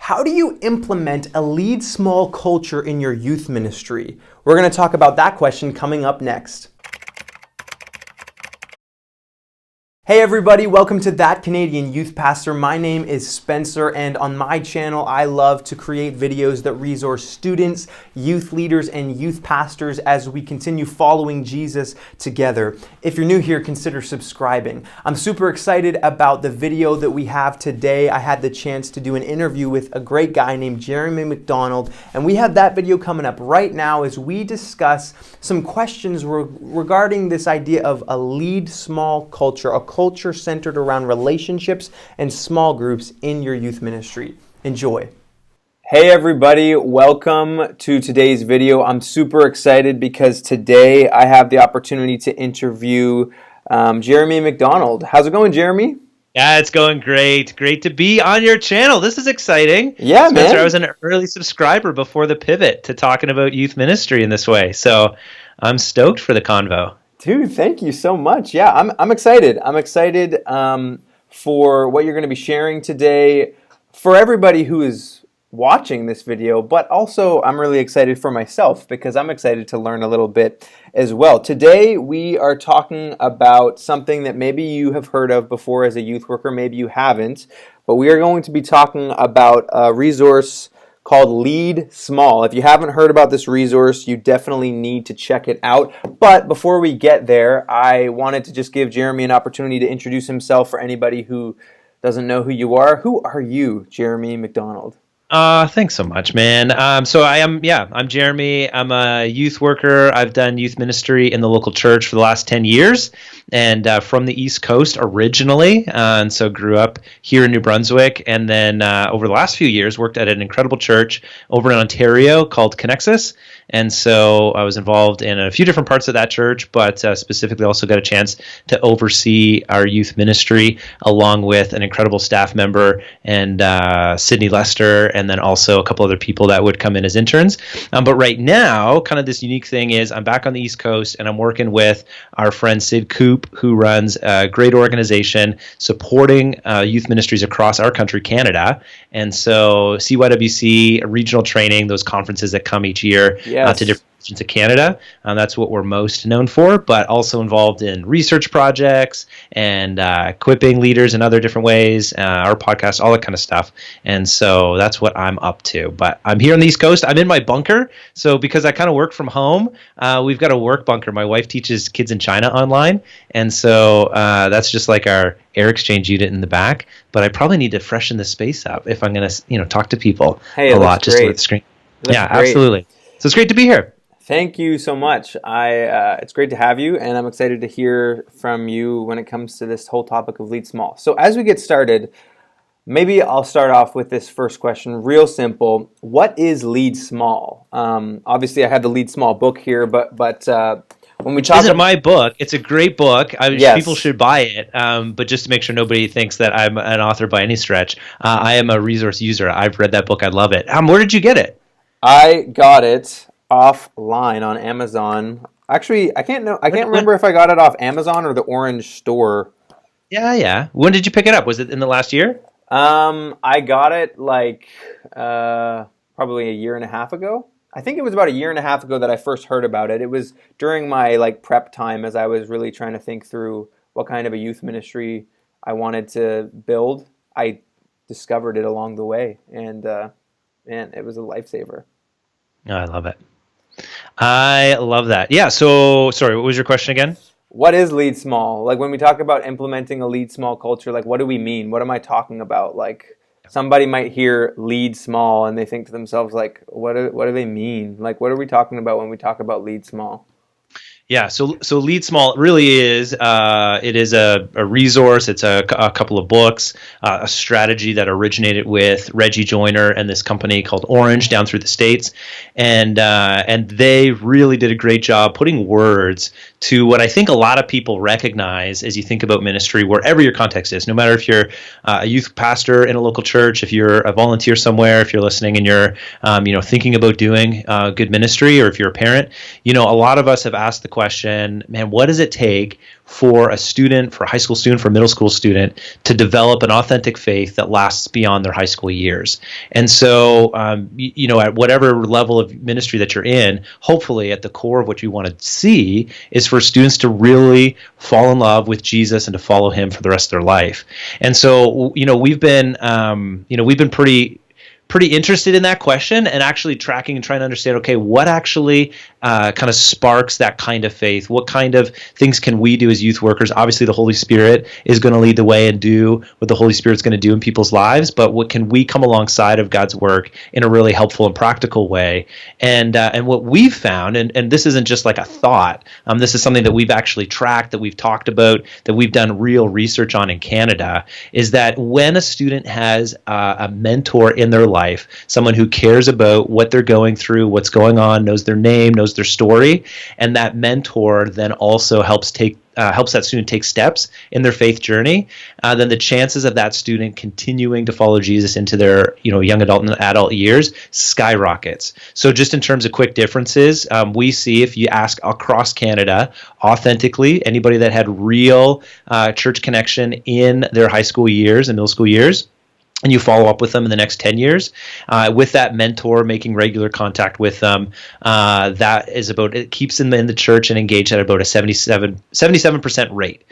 How do you implement a lead small culture in your youth ministry? We're going to talk about that question coming up next. Hey everybody, welcome to That Canadian Youth Pastor. My name is Spencer, and on my channel I love to create videos that resource students, youth leaders, and youth pastors as we continue following Jesus together. If you're new here, consider subscribing. I'm super excited about the video that we have today. I had the chance to do an interview with a great guy named Jeremy MacDonald, and we have that video coming up right now as we discuss some questions regarding this idea of a lead small culture, a culture centered around relationships and small groups in your youth ministry. Enjoy. Hey everybody, welcome to today's video. I'm super excited because today I have the opportunity to interview Jeremy MacDonald. How's it going, Jeremy? Yeah, it's going great. Great to be on your channel. This is exciting. Yeah, Spencer, man. I was an early subscriber before the pivot to talking about youth ministry in this way. So I'm stoked for the convo. Dude, thank you so much. Yeah, I'm excited. I'm excited for what you're going to be sharing today for everybody who is watching this video, but also I'm really excited for myself because I'm excited to learn a little bit as well. Today we are talking about something that maybe you have heard of before as a youth worker, maybe you haven't, but we are going to be talking about a resource called Lead Small. If you haven't heard about this resource, you definitely need to check it out. But before we get there, I wanted to just give Jeremy an opportunity to introduce himself for anybody who doesn't know who you are. Who are you, Jeremy MacDonald? Thanks so much, man. I'm Jeremy. I'm a youth worker. I've done youth ministry in the local church for the last 10 years and from the East Coast originally. And so grew up here in New Brunswick. And then over the last few years, worked at an incredible church over in Ontario called Connexus. And so I was involved in a few different parts of that church, but specifically also got a chance to oversee our youth ministry along with an incredible staff member and Sydney Lester, and then also a couple other people that would come in as interns. But right now, kind of this unique thing is I'm back on the East Coast and I'm working with our friend Sid Coop, who runs a great organization supporting youth ministries across our country, Canada. And so CYWC, regional training, those conferences that come each year. Yes. To different regions of Canada. That's what we're most known for, but also involved in research projects and equipping leaders in other different ways, our podcast, all that kind of stuff. And so that's what I'm up to. But I'm here on the East Coast. I'm in my bunker. So because I kind of work from home, we've got a work bunker. My wife teaches kids in China online. And so that's just like our air exchange unit in the back. But I probably need to freshen the space up if I'm going to, talk to people a lot just with the screen. Yeah, great. Absolutely. So it's great to be here. Thank you so much. It's great to have you, and I'm excited to hear from you when it comes to this whole topic of Lead Small. So as we get started, maybe I'll start off with this first question, real simple. What is Lead Small? Obviously, I have the Lead Small book here, but when we talk... This isn't my book. It's a great book. Yes. People should buy it, but just to make sure nobody thinks that I'm an author by any stretch, I am a resource user. I've read that book. I love it. Where did you get it? I got it offline on Amazon. Actually, I can't remember if I got it off Amazon or the Orange Store. Yeah. When did you pick it up? Was it in the last year? I got it probably a year and a half ago. I think it was about a year and a half ago that I first heard about it. It was during my prep time as I was really trying to think through what kind of a youth ministry I wanted to build. I discovered it along the way, and man, it was a lifesaver. Oh, I love it. I love that. Yeah, so, sorry, what was your question again? What is Lead Small? When we talk about implementing a Lead Small culture, what do we mean? What am I talking about? Somebody might hear Lead Small and they think to themselves, what do they mean? What are we talking about when we talk about Lead Small? Yeah, so Lead Small really is it is a resource. It's a couple of books, a strategy that originated with Reggie Joyner and this company called Orange down through the States, and they really did a great job putting words to what I think a lot of people recognize as you think about ministry, wherever your context is. No matter if you're a youth pastor in a local church, if you're a volunteer somewhere, if you're listening and you're thinking about doing good ministry, or if you're a parent, a lot of us have asked the question, man, what does it take for a student, for a high school student, for a middle school student to develop an authentic faith that lasts beyond their high school years? And so, at whatever level of ministry that you're in, hopefully at the core of what you want to see is for students to really fall in love with Jesus and to follow him for the rest of their life. And so, we've been pretty interested in that question and actually tracking and trying to understand, okay, what actually kind of sparks that kind of faith? What kind of things can we do as youth workers? Obviously, the Holy Spirit is going to lead the way and do what the Holy Spirit's going to do in people's lives, but what can we come alongside of God's work in a really helpful and practical way? And what we've found, and this isn't just like a thought, this is something that we've actually tracked, that we've talked about, that we've done real research on in Canada, is that when a student has a mentor in their life, someone who cares about what they're going through, what's going on, knows their name, knows their story, and that mentor then also helps that student take steps in their faith journey, then the chances of that student continuing to follow Jesus into their young adult and adult years skyrockets. So just in terms of quick differences, we see, if you ask across Canada authentically, anybody that had real church connection in their high school years and middle school years, and you follow up with them in the next 10 years, with that mentor, making regular contact with them, it keeps them in the church and engaged at about a 77% rate,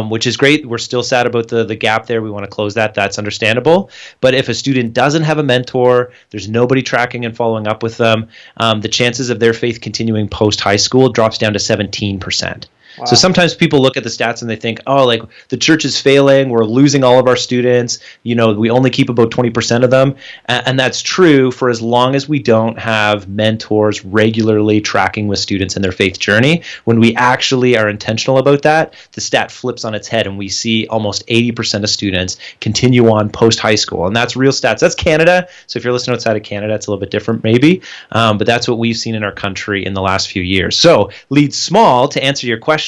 which is great. We're still sad about the gap there. We want to close that. That's understandable. But if a student doesn't have a mentor, there's nobody tracking and following up with them, the chances of their faith continuing post-high school drops down to 17%. Wow. So sometimes people look at the stats and they think, oh, like the church is failing, we're losing all of our students, we only keep about 20% of them. And that's true for as long as we don't have mentors regularly tracking with students in their faith journey. When we actually are intentional about that, the stat flips on its head and we see almost 80% of students continue on post-high school. And that's real stats. That's Canada. So if you're listening outside of Canada, it's a little bit different maybe. But that's what we've seen in our country in the last few years. So Lead Small, to answer your question,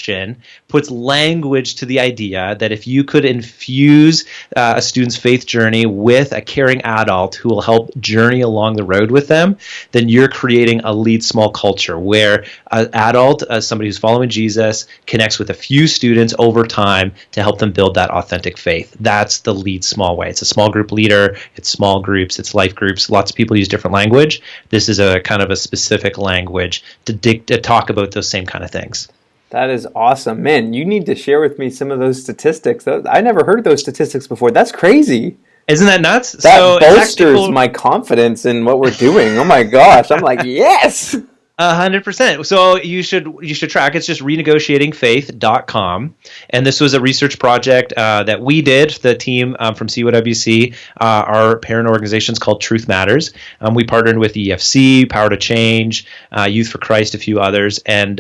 puts language to the idea that if you could infuse a student's faith journey with a caring adult who will help journey along the road with them, then you're creating a Lead Small culture where an adult, somebody who's following Jesus, connects with a few students over time to help them build that authentic faith. That's the Lead Small way. It's a small group leader, it's small groups, it's life groups. Lots of people use different language. This is a kind of a specific language to talk about those same kind of things. That is awesome. Man, you need to share with me some of those statistics. I never heard those statistics before. That's crazy. Isn't that nuts? That bolsters my confidence in what we're doing. Oh my gosh. I'm like, yes. 100%. So you should track. It's just renegotiatingfaith.com. And this was a research project that we did, the team from CYWC, our parent organization's called Truth Matters. We partnered with EFC, Power to Change, Youth for Christ, a few others, and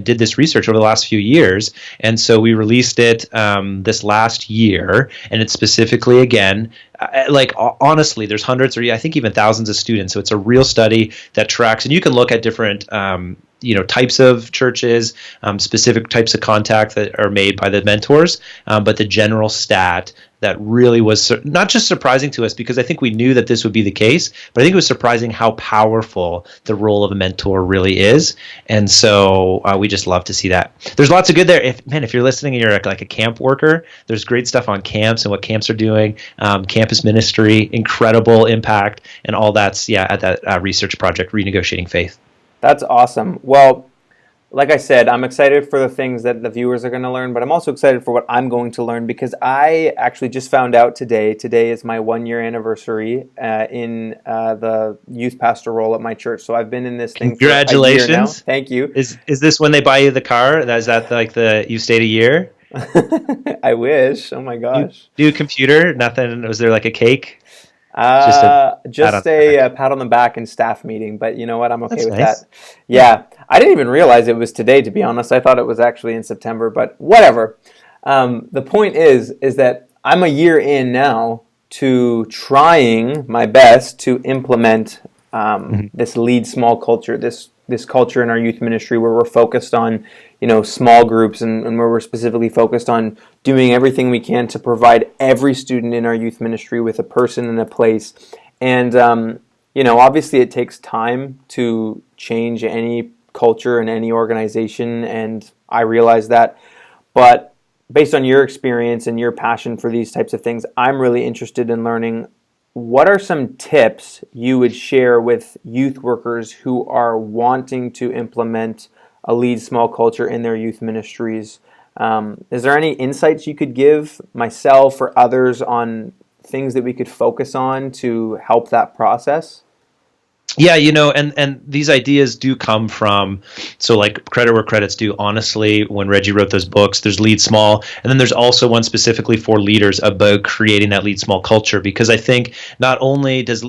did this research over the last few years. And so we released it this last year, and it's specifically, again, honestly, there's hundreds or I think even thousands of students. So it's a real study that tracks, and you can look at different types of churches, specific types of contact that are made by the mentors. But the general stat that really was not just surprising to us, because I think we knew that this would be the case, but I think it was surprising how powerful the role of a mentor really is. And so we just love to see that. There's lots of good there. If you're listening and you're like a camp worker, there's great stuff on camps and what camps are doing, campus ministry, incredible impact, and all that's at that research project, Renegotiating Faith. That's awesome. Well, like I said, I'm excited for the things that the viewers are going to learn, but I'm also excited for what I'm going to learn, because I actually just found out today. Today is my 1-year anniversary in the youth pastor role at my church. So I've been in this thing for a year now. Thank you. Is this when they buy you the car? Is that like you stayed a year? I wish. Oh my gosh. New computer? Nothing? Was there like a cake? Just a pat on the back and staff meeting, but you know what? I'm okay with that. Yeah, I didn't even realize it was today, to be honest. I thought it was actually in September, but whatever. The point is that I'm a year in now to trying my best to implement this Lead Small culture, this culture in our youth ministry where we're focused on small groups and where we're specifically focused on doing everything we can to provide every student in our youth ministry with a person and a place. And obviously it takes time to change any culture in any organization, and I realize that. But based on your experience and your passion for these types of things, I'm really interested in learning, what are some tips you would share with youth workers who are wanting to implement a lead small culture in their youth ministries? Is there any insights you could give myself or others on things that we could focus on to help that process? Yeah, and these ideas do come from, so like credit where credit's due. Honestly, when Reggie wrote those books, there's Lead Small, and then there's also one specifically for leaders about creating that Lead Small culture. Because I think not only does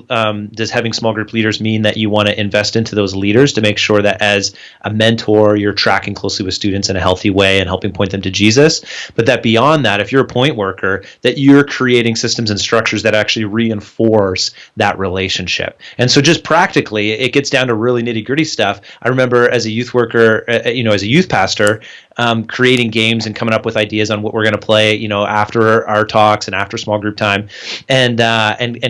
having small group leaders mean that you want to invest into those leaders to make sure that as a mentor you're tracking closely with students in a healthy way and helping point them to Jesus, but that beyond that, if you're a point worker, that you're creating systems and structures that actually reinforce that relationship. And so just practically, it gets down to really nitty-gritty stuff. I remember as a youth worker, as a youth pastor, creating games and coming up with ideas on what we're going to play, after our talks and after small group time, and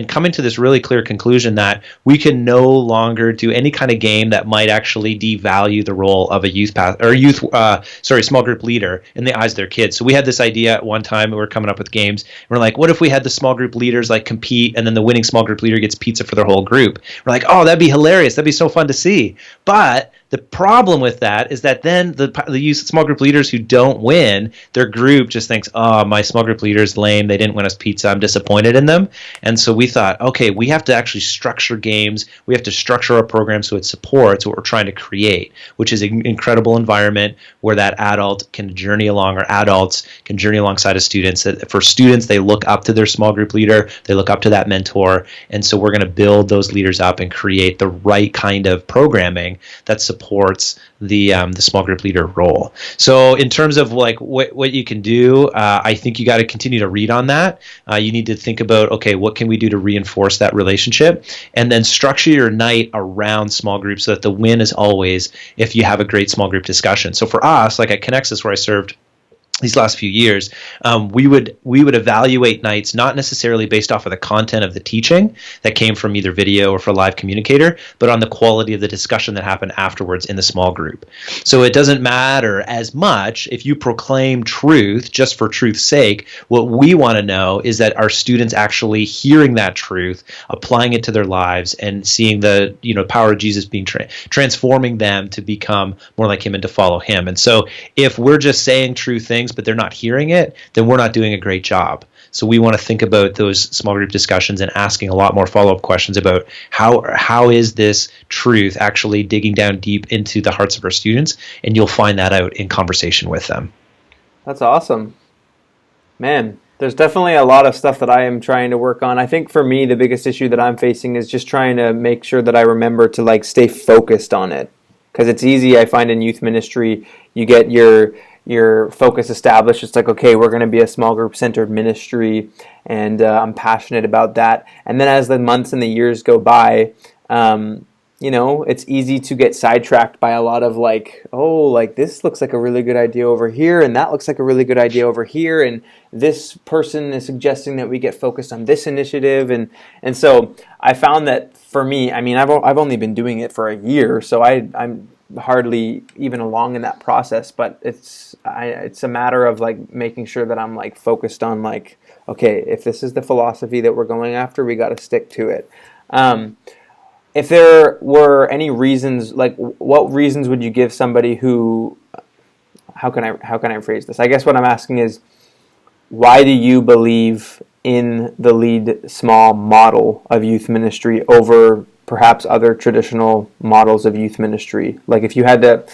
coming to this really clear conclusion that we can no longer do any kind of game that might actually devalue the role of a small group leader in the eyes of their kids. So we had this idea at one time, we were coming up with games. We're like, what if we had the small group leaders like compete, and then the winning small group leader gets pizza for their whole group? We're like, oh, that'd be hilarious. That'd be so fun to see. But the problem with that is that then the small group leaders who don't win, their group just thinks, oh, my small group leader is lame. They didn't win us pizza. I'm disappointed in them. And so we thought, okay, we have to actually structure games. We have to structure our program so it supports what we're trying to create, which is an incredible environment where that adult can journey along, or adults can journey alongside of students. For students, they look up to their small group leader. They look up to that mentor. And so we're going to build those leaders up and create the right kind of programming that supports the small group leader role. So in terms of like what you can do, I think you got to continue to read on that. You need to think about, okay, what can we do to reinforce that relationship, and then structure your night around small groups so that the win is always if you have a great small group discussion. So for us, like at Connexus, where I served these last few years, we would evaluate nights not necessarily based off of the content of the teaching that came from either video or for live communicator, but on the quality of the discussion that happened afterwards in the small group. So it doesn't matter as much if you proclaim truth just for truth's sake. What we want to know is that our students actually hearing that truth, applying it to their lives, and seeing the power of Jesus being transforming them to become more like him and to follow him. And so if we're just saying true things but they're not hearing it, then we're not doing a great job. So we want to think about those small group discussions and asking a lot more follow-up questions about how is this truth actually digging down deep into the hearts of our students, and you'll find that out in conversation with them. That's awesome. Man, there's definitely a lot of stuff that I am trying to work on. I think for me, the biggest issue that I'm facing is just trying to make sure that I remember to like stay focused on it. Because it's easy, I find, in youth ministry, you get your focus established. It's like, okay, we're going to be a small group centered ministry, and I'm passionate about that. And then as the months and the years go by, it's easy to get sidetracked by a lot of this looks like a really good idea over here, and that looks like a really good idea over here, and this person is suggesting that we get focused on this initiative, and so I found that for me, I mean, I've only been doing it for a year, so I'm hardly even along in that process, but it's a matter of like making sure that I'm like focused on like, okay, if this is the philosophy that we're going after, we got to stick to it. If there were any reasons, like what reasons would you give somebody who, how can I phrase this? I guess what I'm asking is, why do you believe in the lead small model of youth ministry over perhaps other traditional models of youth ministry? Like if you had to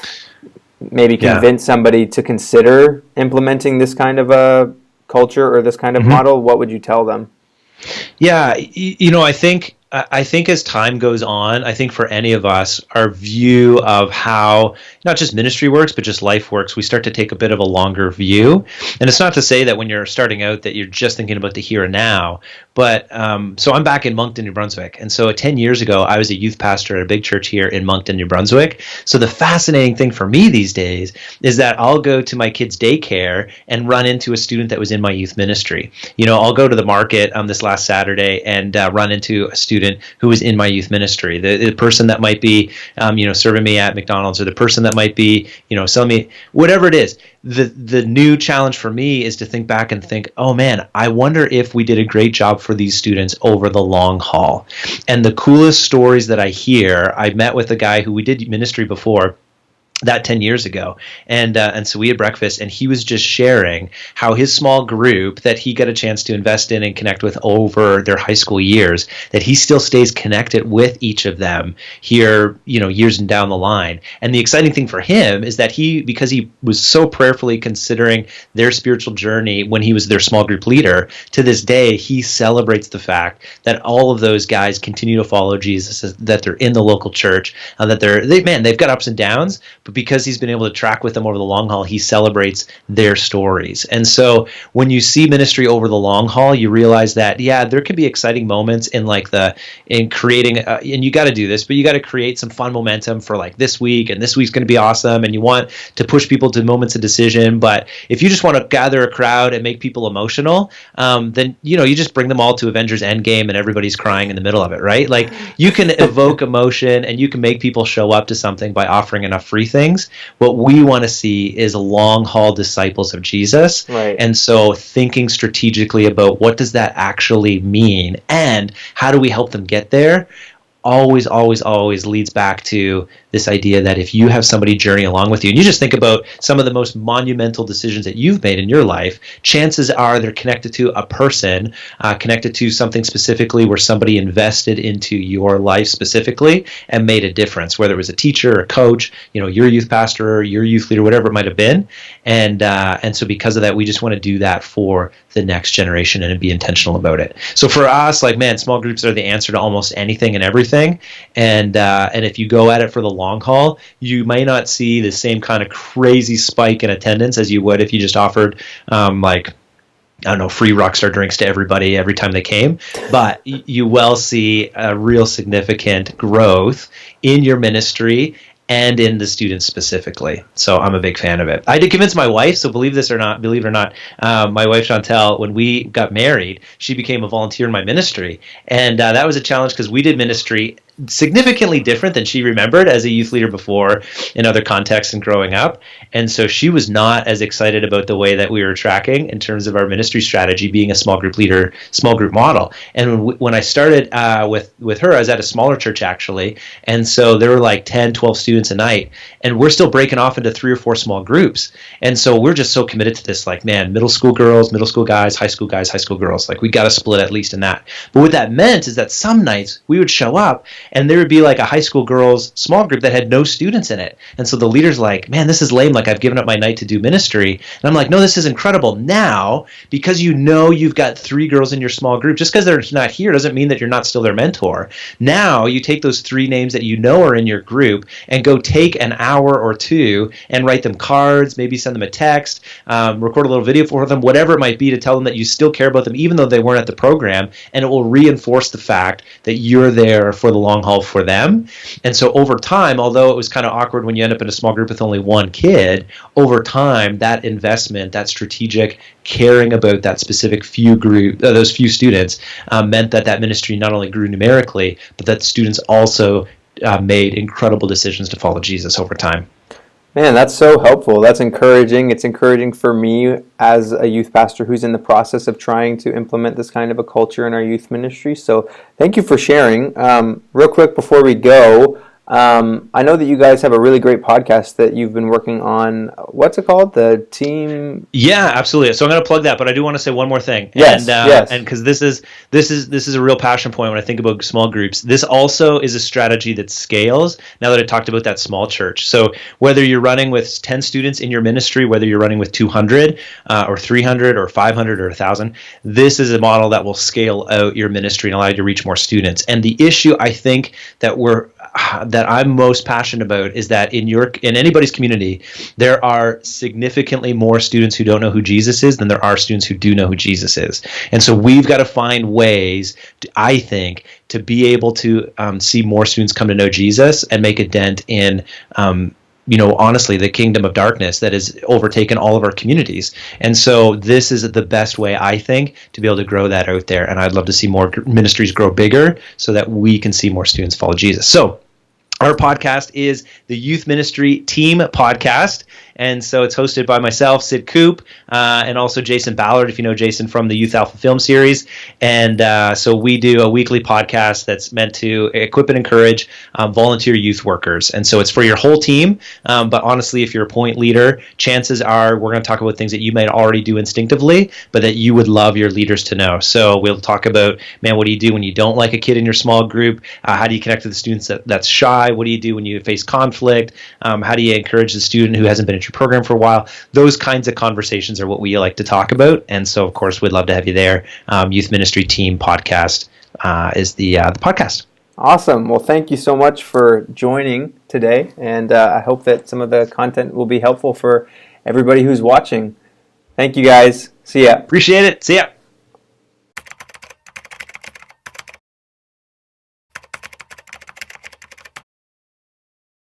maybe convince somebody to consider implementing this kind of a culture or this kind of model, what would you tell them? Yeah, I think as time goes on, I think for any of us, our view of how not just ministry works, but just life works, we start to take a bit of a longer view. And it's not to say that when you're starting out that you're just thinking about the here and now. But so I'm back in Moncton, New Brunswick. And so 10 years ago, I was a youth pastor at a big church here in Moncton, New Brunswick. So the fascinating thing for me these days is that I'll go to my kids' daycare and run into a student that was in my youth ministry. I'll go to the market this last Saturday and run into a student student who was in my youth ministry, the person that might be, serving me at McDonald's, or the person that might be, selling me, whatever it is. The new challenge for me is to think back and think, oh man, I wonder if we did a great job for these students over the long haul. And the coolest stories that I hear, I met with a guy who we did ministry before, that 10 years ago. And so we had breakfast, and he was just sharing how his small group that he got a chance to invest in and connect with over their high school years, that he still stays connected with each of them here, years and down the line. And the exciting thing for him is that because he was so prayerfully considering their spiritual journey when he was their small group leader, to this day, he celebrates the fact that all of those guys continue to follow Jesus, that they're in the local church, that they've got ups and downs, but because he's been able to track with them over the long haul, he celebrates their stories. And so when you see ministry over the long haul, you realize that, there can be exciting moments in creating, and you got to do this, but you got to create some fun momentum for like this week, and this week's going to be awesome, and you want to push people to moments of decision. But if you just want to gather a crowd and make people emotional, then, you just bring them all to Avengers Endgame and everybody's crying in the middle of it, right? Like, you can evoke emotion and you can make people show up to something by offering enough free things. What we want to see is long haul disciples of Jesus. Right. And so thinking strategically about what does that actually mean and how do we help them get there always, always, always leads back to this idea that if you have somebody journey along with you, and you just think about some of the most monumental decisions that you've made in your life, chances are they're connected to a person, connected to something specifically where somebody invested into your life specifically and made a difference, whether it was a teacher, a coach, your youth pastor, or your youth leader, whatever it might have been. And so because of that, we just want to do that for the next generation and be intentional about it. So for us, small groups are the answer to almost anything and everything. And if you go at it for the long haul, you may not see the same kind of crazy spike in attendance as you would if you just offered free Rockstar drinks to everybody every time they came. But you will see a real significant growth in your ministry and in the students specifically. So I'm a big fan of it. I did convince my wife, so believe it or not, my wife Chantel, when we got married, she became a volunteer in my ministry. And that was a challenge because we did ministry significantly different than she remembered as a youth leader before in other contexts and growing up. And so she was not as excited about the way that we were tracking in terms of our ministry strategy, being a small group leader, small group model. And when I started with her, I was at a smaller church actually. And so there were like 10, 12 students a night, and we're still breaking off into 3 or 4 small groups. And so we're just so committed to this, middle school girls, middle school guys, high school girls, we got to split at least in that. But what that meant is that some nights we would show up and there would be a high school girls small group that had no students in it. And so the leader's like, man, this is lame. I've given up my night to do ministry. And I'm like, no, this is incredible. Now, because you've got 3 girls in your small group, just because they're not here doesn't mean that you're not still their mentor. Now you take those 3 names that are in your group and go take an hour or 2 and write them cards, maybe send them a text, record a little video for them, whatever it might be, to tell them that you still care about them, even though they weren't at the program. And it will reinforce the fact that you're there for the long haul for them. And so over time, although it was kind of awkward when you end up in a small group with only 1 kid, over time, that investment, that strategic caring about that specific those few students meant that ministry not only grew numerically, but that students also made incredible decisions to follow Jesus over time. Man, that's so helpful. That's encouraging. It's encouraging for me as a youth pastor who's in the process of trying to implement this kind of a culture in our youth ministry. So thank you for sharing. Real quick before we go, I know that you guys have a really great podcast that you've been working on. What's it called? The Team? Yeah, absolutely. So I'm going to plug that, but I do want to say one more thing. Yes, yes. And because this is a real passion point when I think about small groups. This also is a strategy that scales. Now that I talked about that small church, so whether you're running with 10 students in your ministry, whether you're running with 200 or 300 or 500 or 1,000, this is a model that will scale out your ministry and allow you to reach more students. And the issue I think that I'm most passionate about is that in anybody's community, there are significantly more students who don't know who Jesus is than there are students who do know who Jesus is. And so we've got to find ways, I think, to be able to see more students come to know Jesus and make a dent in honestly, the kingdom of darkness that has overtaken all of our communities. And so this is the best way, I think, to be able to grow that out there. And I'd love to see more ministries grow bigger so that we can see more students follow Jesus. So our podcast is the Youth Ministry Team Podcast. And so it's hosted by myself, Sid Coop, and also Jason Ballard, if you know Jason from the Youth Alpha Film Series. And so we do a weekly podcast that's meant to equip and encourage volunteer youth workers. And so it's for your whole team. But honestly, if you're a point leader, chances are we're going to talk about things that you might already do instinctively, but that you would love your leaders to know. So we'll talk about, man, what do you do when you don't like a kid in your small group? How do you connect to the students that's shy? What do you do when you face conflict? How do you encourage the student who hasn't been at your program for a while? Those kinds of conversations are what we like to talk about. And so, of course, we'd love to have you there. Youth Ministry Team Podcast is the podcast. Awesome. Well, thank you so much for joining today. And I hope that some of the content will be helpful for everybody who's watching. Thank you, guys. See ya. Appreciate it. See ya.